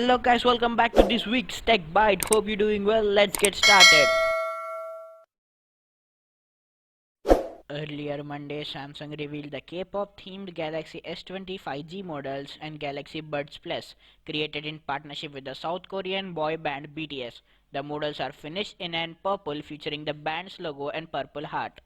Hello guys, welcome back to this week's Tech Bite. Hope you're doing well. Let's get started. Earlier Monday, Samsung revealed the K-pop themed Galaxy S20 5G models and Galaxy Buds Plus, created in partnership with the South Korean boy band BTS. The models are finished in an purple featuring the band's logo and purple heart.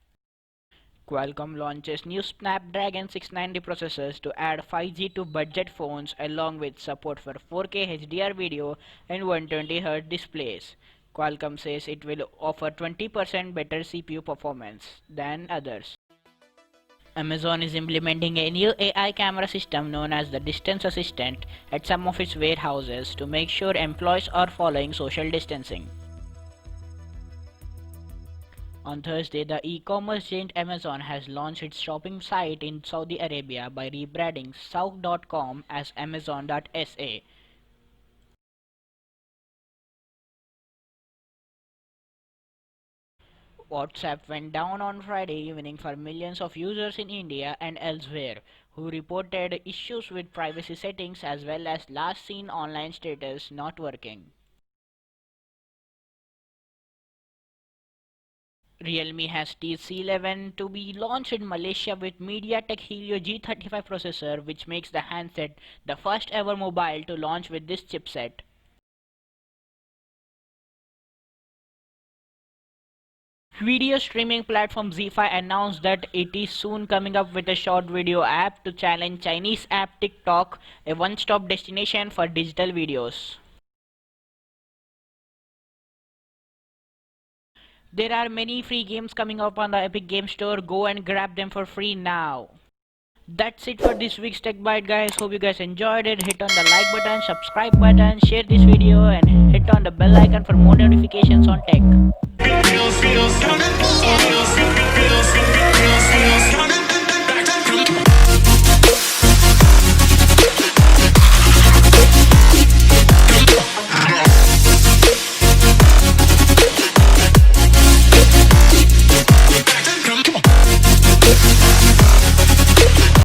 Qualcomm launches new Snapdragon 690 processors to add 5G to budget phones along with support for 4K HDR video and 120Hz displays. Qualcomm says it will offer 20% better CPU performance than others. Amazon is implementing a new AI camera system known as the Distance Assistant at some of its warehouses to make sure employees are following social distancing. On Thursday, the e-commerce giant Amazon has launched its shopping site in Saudi Arabia by rebranding Souk.com as Amazon.sa. WhatsApp went down on Friday evening for millions of users in India and elsewhere who reported issues with privacy settings as well as last seen online status not working. Realme has teased C11 to be launched in Malaysia with MediaTek Helio G35 processor, which makes the handset the first ever mobile to launch with this chipset. Video streaming platform Z5 announced that it is soon coming up with a short video app to challenge Chinese app TikTok, a one-stop destination for digital videos. There are many free games coming up on the Epic Game Store. Go and grab them for free now. That's it for this week's Tech Bite, guys. Hope you guys enjoyed it. Hit on the like button, subscribe button, share this video, and hit on the bell icon for more notifications on tech.